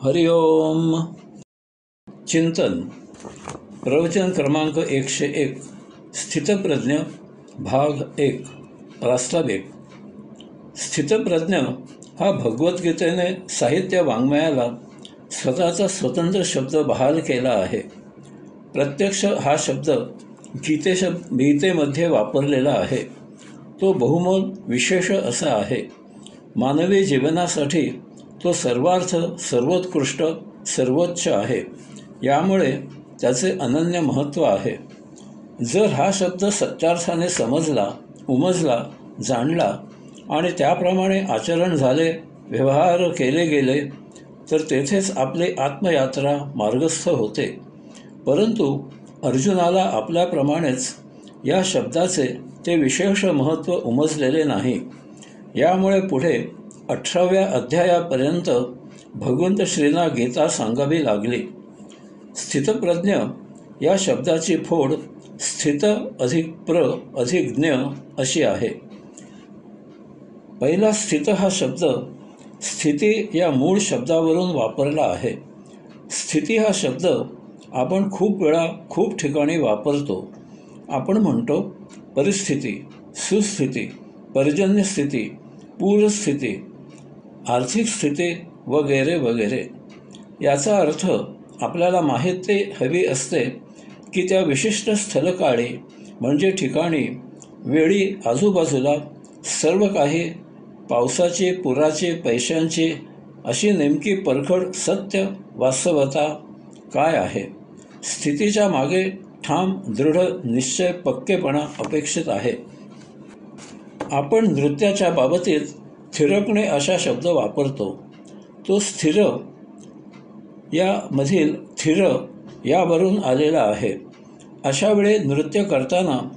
हरि ओम. चिंतन. प्रवचन क्रमांक 101. स्थितप्रज्ञ भाग 1. प्रास्ताविक. स्थितप्रज्ञ हा भगवद्गीतेने साहित्य वाङ्मयाला स्वतःचा स्वतंत्र शब्द बहाल केला आहे. प्रत्यक्ष हा शब्द गीतेमध्ये वापरलेला आहे. तो बहुमोल विशेष असा आहे. मानवी जीवनासाठी तो सर्वार्थ, सर्वोत्कृष्ट, सर्वोच्च आहे. यामुळे त्याचे अनन्य महत्त्व आहे. जर हा शब्द सत्यार्थाने समजला, उमजला, जाणला आणि त्याप्रमाणे आचरण झाले, व्यवहार केले गेले, तर तेथेच आपली आत्मयात्रा मार्गस्थ होते. परंतु अर्जुनाला आपल्याप्रमाणेच या शब्दाचे ते विशेष महत्त्व उमजलेले नाही. यामुळे पुढे 18व्या अध्यायापर्यंत भगवंत श्रींना गीता सांगावी लागली. स्थितप्रज्ञ या शब्दाची फोड स्थित अधिक प्र अधिक ज्ञ अशी आहे. पहिला स्थित हा शब्द स्थिती या मूळ शब्दावरून वापरला आहे. स्थिती हा शब्द आपण खूप वेळा खूप ठिकाणी वापरतो. आपण म्हणतो परिस्थिती, सुस्थिती, पर्जन्य स्थिती, पूरस्थिती, आर्थिक स्थिती वगैरे वगैरे. याचा अर्थ आपल्याला माहिती हवी असते की त्या विशिष्ट स्थलकाळी म्हणजे ठिकाणी, वेळी, आजूबाजूला सर्व काही, पावसाची, पुराची, पैशांची अशी नेमकी परखड सत्य वास्तवता काय आहे. स्थितीच्या मागे ठाम, दृढ निश्चय, पक्केपणा अपेक्षित आहे. आपण नृत्याच्या बाबतीत थिरकणे असा शब्द वापरतो. तो स्थिर यामधील थिर यावरून आलेला आहे. अशा वेळी नृत्य करताना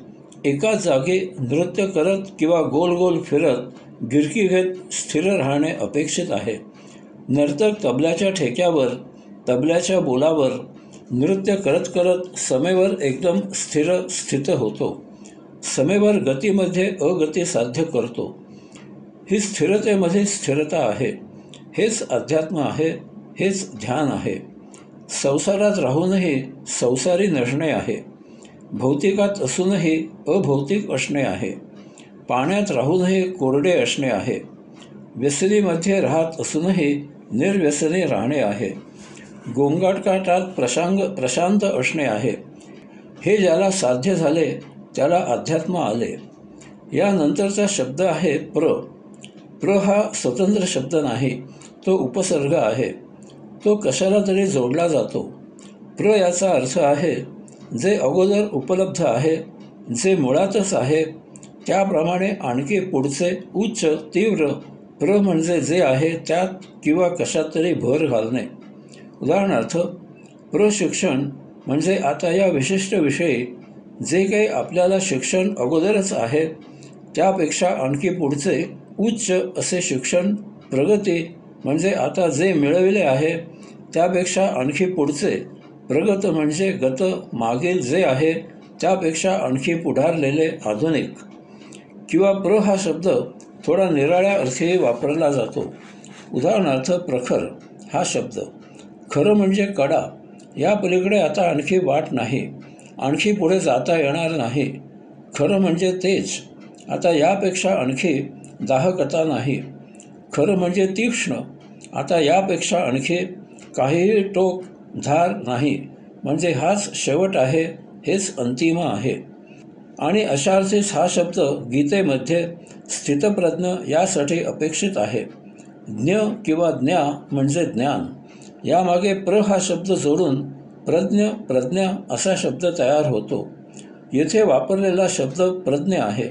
एकाच जागी नृत्य करत किंवा गोल गोल फिरत गिरकी घेत स्थिर राहणे अपेक्षित आहे. नर्तक तबल्याच्या ठेक्यावर, तबल्याच्या बोलावर नृत्य करत करत समेवर एकदम स्थित होतो. समेवर गतीमध्ये अगती साध्य करतो. ही स्थिरतेमध्ये स्थिरता आहे. हेच अध्यात्म आहे. हेच ध्यान आहे. संसारात राहूनही संसारी नसणे आहे. भौतिकात असूनही अभौतिक असणे आहे. पाण्यात राहूनही कोरडे असणे आहे. व्यसनीमध्ये राहत असूनही निर्व्यसनी राहणे आहे. गोंगाटकाटात प्रशांत असणे आहे. हे ज्याला साध्य झाले त्याला अध्यात्म आले. यानंतरचा शब्द आहे प्र. प्र हा स्वतंत्र शब्द नाही, तो उपसर्ग आहे. तो कशाला तरी जोडला जातो. प्र याचा अर्थ आहे जे अगोदर उपलब्ध आहे, जे मुळातच आहे, त्याप्रमाणे आणखी पुढचे उच्च तीव्र. प्र म्हणजे जे आहे त्यात किंवा कशात तरी भर घालणे. उदाहरणार्थ, प्रशिक्षण म्हणजे आता या विशिष्ट विषयी जे काही आपल्याला शिक्षण अगोदरच आहे त्यापेक्षा आणखी पुढचे उच्च असे शिक्षण. प्रगती म्हणजे आता जे मिळविले आहे त्यापेक्षा आणखी पुढचे. प्रगत म्हणजे गत, मागील जे आहे त्यापेक्षा आणखी पुढारलेले, आधुनिक. किंवा प्र हा शब्द थोडा निराळ्या अर्थी वापरला जातो. उदाहरणार्थ, प्रखर हा शब्द. खरं म्हणजे कडा. या पलीकडे आता आणखी वाट नाही, आणखी पुढे जाता येणार नाही. खरं म्हणजे तेज. आता यापेक्षा आणखी दाहकता नाही. खरं म्हणजे तीक्ष्ण. आता यापेक्षा आणखी काहीही टोक धार नाही. म्हणजे हाच शेवट आहे, हेच अंतिम आहे. आणि अशा अर्थीच हा शब्द गीतेमध्ये स्थितप्रज्ञ यासाठी अपेक्षित आहे. ज्ञ किंवा ज्ञा म्हणजे ज्ञान. यामागे प्र हा शब्द जोडून प्रज्ञ, प्रज्ञा असा शब्द तयार होतो. येथे वापरलेला शब्द प्रज्ञ आहे.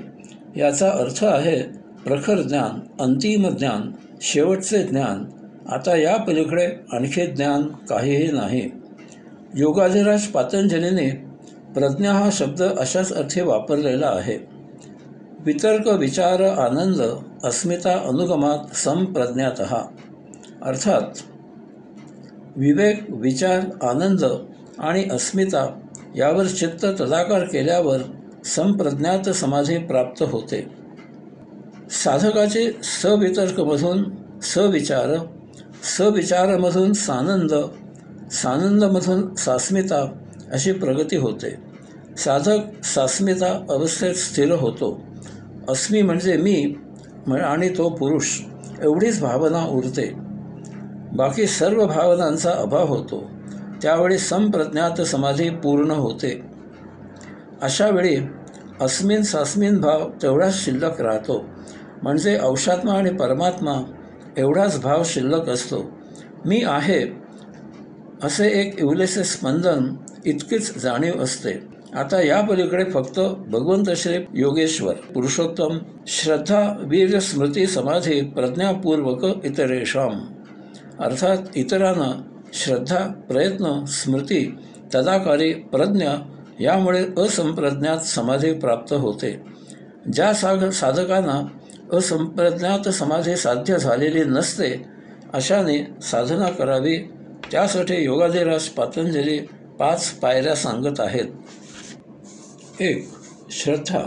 याचा अर्थ आहे प्रखर ज्ञान, अंतिम ज्ञान, शेवटचे ज्ञान. आता या पलीकडे आणखी ज्ञान काहीही नाही. योगाधिराज पातंजलीने प्रज्ञा हा शब्द अशाच अर्थी वापरलेला आहे. वितर्क, विचार, आनंद, अस्मिता, अनुगमात संप्रज्ञातः. अर्थात विवेक, विचार, आनंद आणि अस्मिता यावर चित्त तदाकार केल्यावर संप्रज्ञात समाधी प्राप्त होते. साधकाची सवितर्कमधून सविचार सविचारामधून सानंद, सानंदमधून सास्मिता अशी प्रगती होते. साधक सास्मिता अवस्थेत स्थिर होतो. अस्मी म्हणजे मी आणि तो पुरुष एवढीच भावना उरते. बाकी सर्व भावनांचा अभाव होतो. त्यावेळी संप्रज्ञात समाधी पूर्ण होते. अशा वेळी अस्मिन सास्मिन भाव तेवढाच शिल्लक राहतो. म्हणजे अंशात्मा आणि परमात्मा एवढाच भाव शिल्लक असतो. मी आहे असे एक इवलेसे स्पंदन, इतकीच जाणीव असते. आता या पलीकडे फक्त भगवंत श्री योगेश्वर पुरुषोत्तम श्रद्धा वीर स्मृती समाधी प्रज्ञापूर्वक इतरेषाम, अर्थात इतरांना श्रद्धा प्रयत्न स्मृती तदाकारी प्रज्ञा यामुळे असंप्रज्ञात समाधी प्राप्त होते. ज्या साधकांना असंप्रज्ञात समाधी साध्य झालेली नसते अशाने साधना करावी. त्यासाठी योगाधिराज पातंजली 5 पायऱ्या सांगत आहेत. 1. श्रद्धा.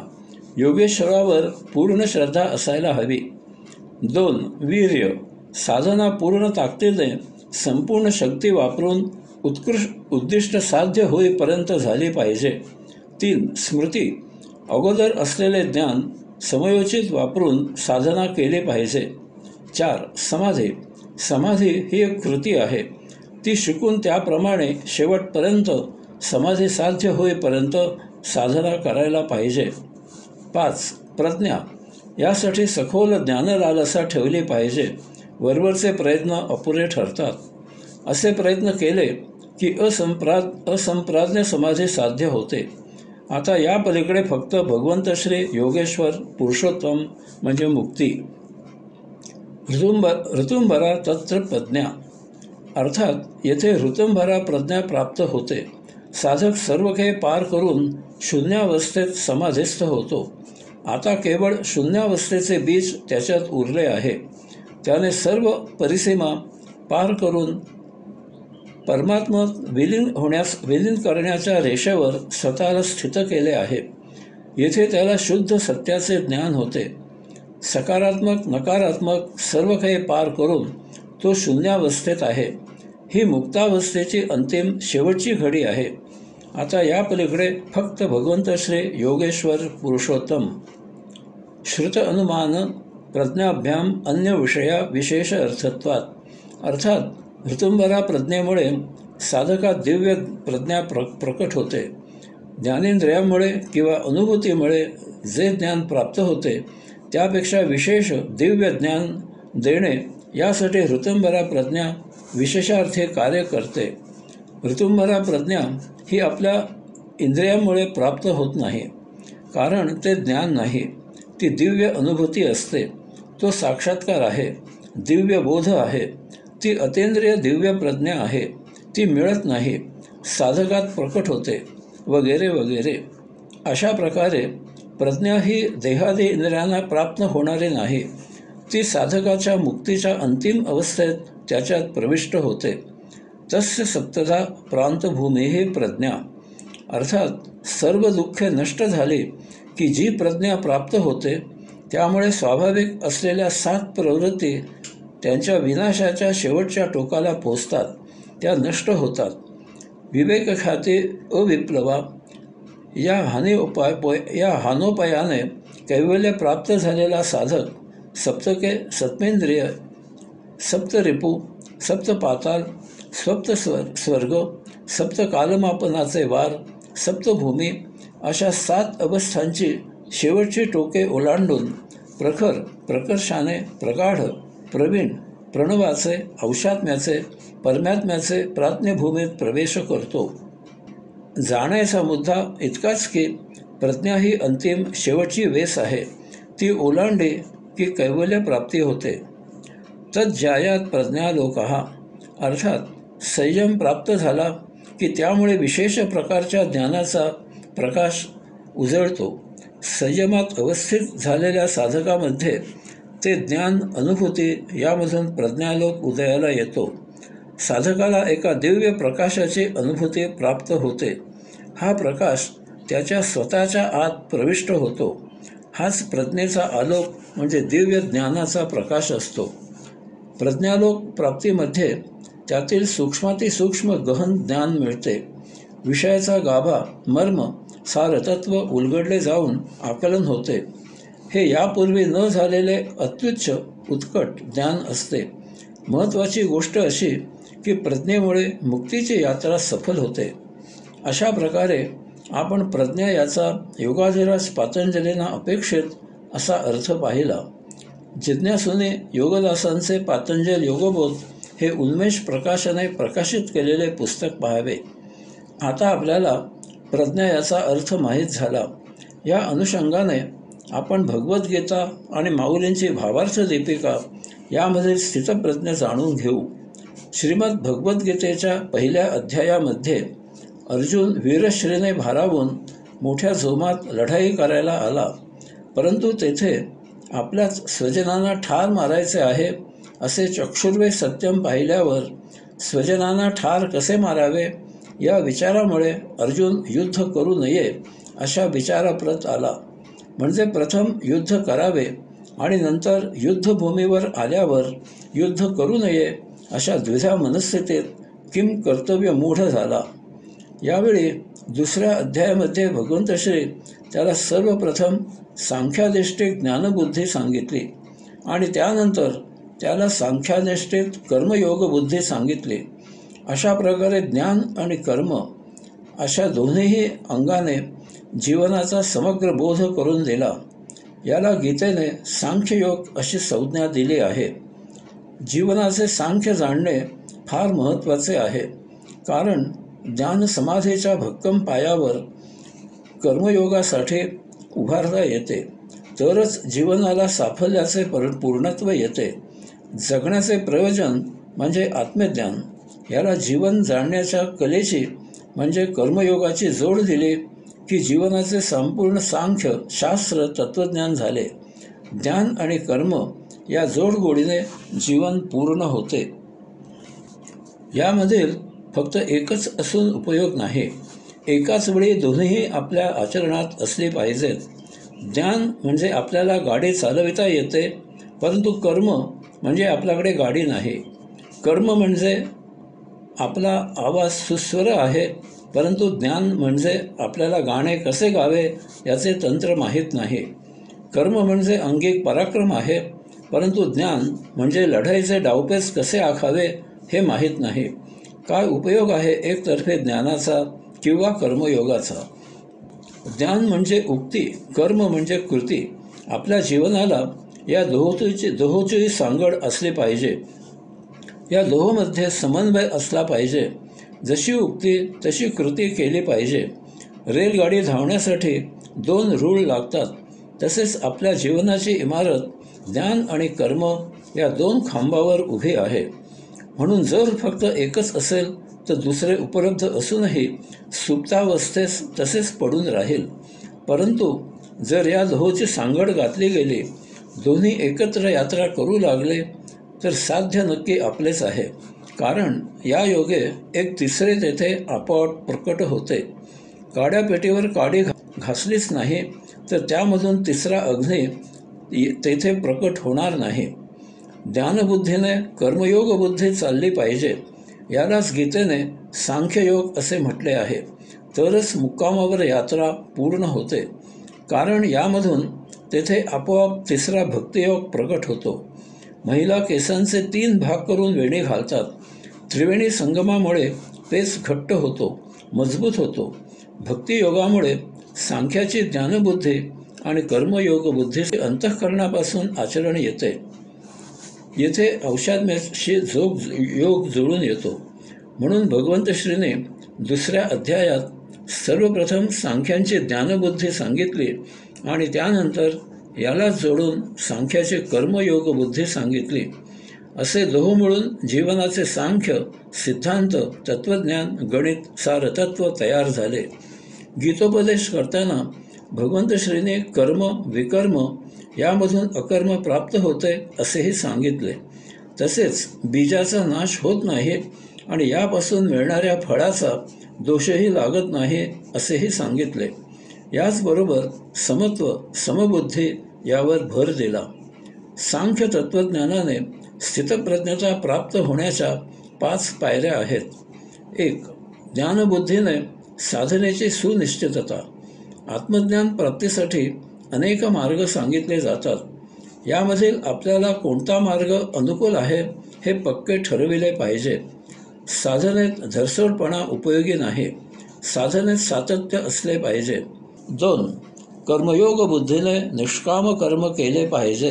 योगेश्वरावर पूर्ण श्रद्धा असायला हवी. 2. वीर्य. साधना पूर्ण ताकदीने संपूर्ण शक्ती वापरून उत्कृष्ट उद्दिष्ट साध्य होईपर्यंत झाली पाहिजे. 3. स्मृती. अगोदर असलेले ज्ञान समयोचित वापरून साधना केली पाहिजे. 4. समाधी. समाधी ही एक कृती आहे. ती शिकून त्याप्रमाणे शेवटपर्यंत समाधी साध्य होईपर्यंत साधना करायला पाहिजे. 5. प्रज्ञा. यासाठी सखोल ज्ञानलालसा ठेवली पाहिजे. वरवरचे प्रयत्न अपुरे ठरतात. असे प्रयत्न केले की असंप्राज्ञ समाधी साध्य होते. आता या पलीकडे फक्त भगवंत श्री योगेश्वर पुरुषोत्तम म्हणजे मुक्ती. ऋतुंभरा तत्र प्रज्ञा, अर्थात येथे ऋतुंभरा प्रज्ञा प्राप्त होते. साधक सर्व काही पार करून शून्यावस्थेत समाधिस्थ होतो. आता केवळ शून्यावस्थेचे बीज त्याच्यात उरले आहे. त्याने सर्व परिसीमा पार करून परमात्म्यात विलीन करण्याच्या रेषेवर स्वतःला स्थित केले आहे. येथे त्याला शुद्ध सत्याचे ज्ञान होते. सकारात्मक नकारात्मक सर्व काही पार करून तो शून्यावस्थेत आहे. ही मुक्तावस्थेची अंतिम शेवटची घडी आहे. आता या पलीकडे फक्त भगवंत श्री योगेश्वर पुरुषोत्तम. श्रुत अनुमान प्रज्ञाभ्याम अन्य विषया विशेष अर्थत्वात, अर्थात ऋतुंभरा प्रज्ञेमुळे साधकात दिव्य प्रज्ञा प्रकट होते. ज्ञानेंद्रियामुळे किंवा अनुभूतीमुळे जे ज्ञान प्राप्त होते त्यापेक्षा विशेष दिव्य ज्ञान देणे यासाठी ऋतुंभरा प्रज्ञा विशेषार्थी कार्य करते. ऋतुंभरा प्रज्ञा ही आपल्या इंद्रियामुळे प्राप्त होत नाही, कारण ते ज्ञान नाही. ती दिव्य अनुभूती असते. तो साक्षात्कार आहे, दिव्य बोध आहे. ती अतींद्रिय दिव्य प्रज्ञा आहे. ती मिळत नाही, साधकात प्रकट होते वगैरे वगैरे. अशा प्रकारे प्रज्ञा ही देहादी इंद्रियांना प्राप्त होणारी नाही. ती साधकाच्या मुक्तीच्या अंतिम अवस्थेत त्याच्यात प्रविष्ट होते. तस्य सप्तधा प्रांतभूमी प्रज्ञा, अर्थात सर्व दुःखे नष्ट झाली की जी प्रज्ञा प्राप्त होते त्यामुळे स्वाभाविक असलेल्या 7 प्रवृत्ती त्यांच्या विनाशाच्या शेवटच्या टोकाला पोचतात, त्या नष्ट होतात. विवेकख्याती अविप्लवा या हानोपायाने कैवल्य प्राप्त झालेला साधक सप्तके, सप्तेंद्रिय, सप्तरिपू, सप्तपाताल, स्वर्ग, सप्तकालमापनाचे वार, सप्तभूमी अशा 7 अवस्थांची शेवटची टोके ओलांडून प्रकर्षाने प्रगाढ, प्रवीण, प्रणवाचे, औषात्म्याचे, परमात्म्याचे प्राज्ञभूमीत प्रवेश करतो. जाण्याचा मुद्दा इतकाच की प्रज्ञा ही अंतिम शेवटची वेस आहे. ती ओलांडली की कैवल्य प्राप्ती होते. तज्जायात प्रज्ञालोकः, अर्थात संयम प्राप्त झाला की त्यामुळे विशेष प्रकारच्या ज्ञानाचा प्रकाश उजळतो. संयमात अवस्थित झालेल्या साधकामध्ये ते ज्ञान अनुभूती यामधून प्रज्ञालोक उदयाला येतो. साधकाला एका दिव्य प्रकाशाची अनुभूती प्राप्त होते. हा प्रकाश त्याच्या स्वतःच्या आत प्रविष्ट होतो. हाच प्रज्ञेचा आलोक म्हणजे दिव्य ज्ञानाचा प्रकाश असतो. प्रज्ञालोक प्राप्तीमध्ये त्यातील सूक्ष्मातिसूक्ष्म गहन ज्ञान मिळते. विषयाचा गाभा, मर्म, सारतत्व उलगडले जाऊन आकलन होते. हे यापूर्वी न झालेले अत्युच्च उत्कट ज्ञान असते. महत्त्वाची गोष्ट अशी की प्रज्ञेमुळे मुक्तीची यात्रा सफल होते. अशा प्रकारे आपण प्रज्ञा याचा योगाधिराज पातंजलींना अपेक्षित असा अर्थ पाहिला. जिज्ञासूने योगदासांचे पातंजल योगबोध हे उन्मेष प्रकाशने प्रकाशित केलेले पुस्तक पाहावे. आता आपल्याला प्रज्ञा याचा अर्थ माहीत झाला. या अनुषंगाने आपण भगवद्गीता आणि माऊलींची भावार्थ दीपिका यामधील स्थितप्रज्ञ जाणून घेऊ. श्रीमद भगवद्गीतेच्या पहिल्या अध्यायामध्ये अर्जुन वीरश्रीने भारावून मोठ्या जोमात लढाई करायला आला, परंतु तेथे आपल्याच स्वजनांना ठार मारायचे आहे असे चक्षुर्वे सत्यम पाहिल्यावर स्वजनांना ठार कसे मारावे या विचारामुळे अर्जुन युद्ध करू नये अशा विचाराप्रत आला. म्हणजे प्रथम युद्ध करावे आणि नंतर युद्धभूमीवर आल्यावर युद्ध करू नये अशा द्विधा मनस्थितीत किम कर्तव्य मूढ झाला. यावेळी दुसऱ्या अध्यायामध्ये भगवंत श्री त्याला सर्वप्रथम सांख्याधिष्ठित ज्ञानबुद्धी सांगितली आणि त्यानंतर त्याला सांख्याधिष्ठित कर्मयोग बुद्धी सांगितली. अशा प्रकारे ज्ञान आणि कर्म अशा दोन्हीही अंगाने जीवनाचा समग्र बोध करून दिला. याला गीतेने सांख्ययोग अशी संज्ञा दिली आहे. जीवनाचे सांख्य जाणणे फार महत्त्वाचे आहे, कारण ज्ञान समाधीच्या भक्कम पायावर कर्मयोगासाठी उभारता येते, तरच जीवनाला साफल्याचे पूर्णत्व येते. जगण्याचे प्रयोजन म्हणजे आत्मज्ञान. याला जीवन जाणण्याच्या कलेची म्हणजे कर्मयोगाची जोड दिली की जीवनाचे संपूर्ण सांख्य शास्त्र तत्त्वज्ञान झाले. ज्ञान आणि कर्म या जोडगोडीने जीवन पूर्ण होते. यामधील फक्त एकच असून उपयोग नाही. एकाच वेळी दोन्हीही आपल्या आचरणात असली पाहिजेत. ज्ञान म्हणजे आपल्याला गाडी चालविता येते, परंतु कर्म म्हणजे आपल्याकडे गाडी नाही. कर्म म्हणजे आपला आवाज सुस्वर आहे, परंतु ज्ञान म्हणजे आपल्याला गाणे कसे गावे याचे तंत्र माहीत नाही. कर्म म्हणजे अंगिक पराक्रम आहे, परंतु ज्ञान म्हणजे लढाईचे डावपेच कसे आखावे हे माहीत नाही. काय उपयोग आहे एकतर्फे ज्ञानाचा किंवा कर्मयोगाचा? ज्ञान म्हणजे उक्ती, कर्म म्हणजे कृती. आपल्या जीवनाला या दोहोची सांगड असली पाहिजे. या दोहोमध्ये समन्वय असला पाहिजे. जशी उक्ती तशी कृती केली पाहिजे. रेलगाडी धावण्यासाठी 2 रूळ लागतात, तसेच आपल्या जीवनाची इमारत ज्ञान आणि कर्म या 2 खांबावर उभी आहे. म्हणून जर फक्त एकच असेल तर दुसरे उपलब्ध असूनही सुप्तावस्थेस तसेच पडून राहील. परंतु जर या दोहोची सांगड घातली गेली, दोन्ही एकत्र यात्रा करू लागले, तर साध्य नक्की आपलेच आहे. कारण या योगे एक तिसरे तेथे आपोआप प्रकट होते. काड्यापेटीवर काडी घासलीच नाही तर त्यामधून तिसरा अग्नी तेथे प्रकट होणार नाही. ज्ञानबुद्धीने कर्मयोग बुद्धी चालली पाहिजे. यालाच गीतेने सांख्ययोग असे म्हटले आहे. तरच मुक्कामावर यात्रा पूर्ण होते. कारण यामधून तेथे आपोआप तिसरा भक्तियोग प्रकट होतो. महिला केसांचे 3 भाग करून वेणी घालतात. त्रिवेणी संगमामुळे पेच घट्ट होतो, मजबूत होतो. भक्तियोगामुळे सांख्याची ज्ञानबुद्धी आणि कर्मयोग बुद्धीचे अंतःकरणापासून आचरण येते. येथे औषधमेशी योग जुळून येतो. म्हणून भगवंत श्रीने दुसऱ्या अध्यायात सर्वप्रथम सांख्यांची ज्ञानबुद्धी सांगितली आणि त्यानंतर याला जोडून सांख्याची कर्मयोग बुद्धी सांगितली. असे दोहो मिळून जीवनाचे सांख्य, सिद्धांत, तत्त्वज्ञान, गणित, सारतत्व तयार झाले. गीतोपदेश करताना भगवंत श्रीने कर्म, विकर्म यामधून अकर्म प्राप्त होते असेही सांगितले. तसेच बीजाचा नाश होत नाही आणि यापासून मिळणाऱ्या फळाचा दोषही लागत नाही असेही सांगितले. याचबरोबर समत्व, समबुद्धी यावर भर दिला. सांख्य तत्त्वज्ञानाने स्थितप्रज्ञता प्राप्त होण्याच्या 5 पायऱ्या आहेत. 1. ज्ञानबुद्धीने साधनेची सुनिश्चितता. आत्मज्ञान प्राप्तीसाठी अनेक मार्ग सांगितले जातात. यामधील आपल्याला कोणता मार्ग अनुकूल आहे हे पक्के ठरविले पाहिजे. साधनेत धरसोडपणा उपयोगी नाही. साधनेत सातत्य असले पाहिजे. 2. कर्मयोग बुद्धीने निष्काम कर्म केले पाहिजे.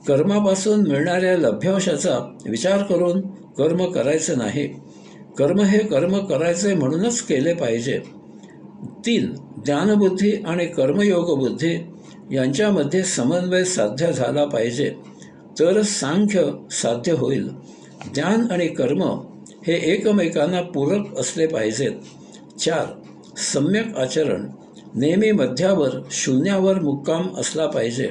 कर्मापासून मिळणाऱ्या लभ्यांशाचा विचार करून कर्म करायचे नाही. कर्म हे कर्म करायचे म्हणूनच केले पाहिजे. 3. ज्ञानबुद्धी आणि कर्मयोग बुद्धी यांच्यामध्ये समन्वय साध्य झाला पाहिजे, तरच सांख्य साध्य होईल. ज्ञान आणि कर्म हे एकमेकांना पूरक असले पाहिजेत. 4. सम्यक आचरण. नेहमी मध्यावर शून्यावर मुक्काम असला पाहिजे.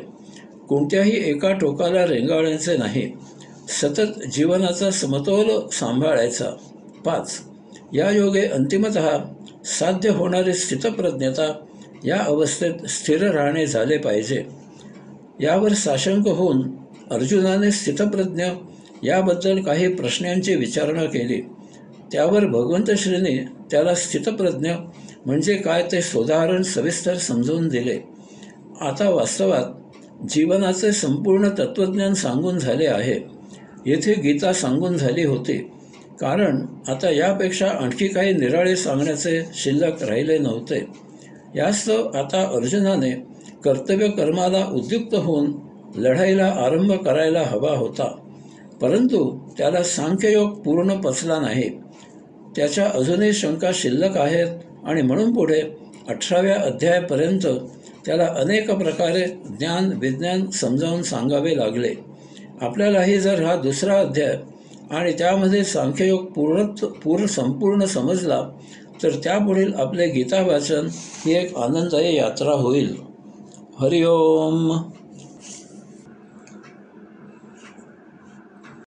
कोणत्याही एका टोकाला रेंगाळायचे नाही. सतत जीवनाचा समतोल सांभाळायचा. 5. या योगे अंतिमतः साध्य होणारी स्थितप्रज्ञता या अवस्थेत स्थिर राहणे झाले पाहिजे. यावर साशंक होऊन अर्जुनाने स्थितप्रज्ञ याबद्दल काही प्रश्नांची विचारणा केली. त्यावर भगवंत श्रीने त्याला स्थितप्रज्ञ म्हणजे काय ते सोदाहरण सविस्तर समजवून दिले. आता वास्तवात जीवनाचे संपूर्ण तत्त्वज्ञान सांगून झाले आहे. येथे गीता सांगून झाली होती, कारण आता यापेक्षा आणखी काही निराळे सांगण्याचे शिल्लक राहिले नव्हते. यास्तव आता अर्जुनाने कर्तव्य कर्माला उद्युक्त होऊन लढाईला आरंभ करायला हवा होता, परंतु त्याला सांख्ययोग पूर्ण पचला नाही. त्याच्या अजूनही शंका शिल्लक आहेत आणि म्हणून पुढे 18व्या अध्यायापर्यंत त्याला अनेक प्रकारे ज्ञान विज्ञान समजावून सांगावे लागले. आपल्यालाही जर हा दुसरा अध्याय आणि त्यामध्ये सांख्ययोग संपूर्ण समजला तर त्यापुढील आपले गीता वाचन ही एक आनंददायी यात्रा होईल. हरिओम.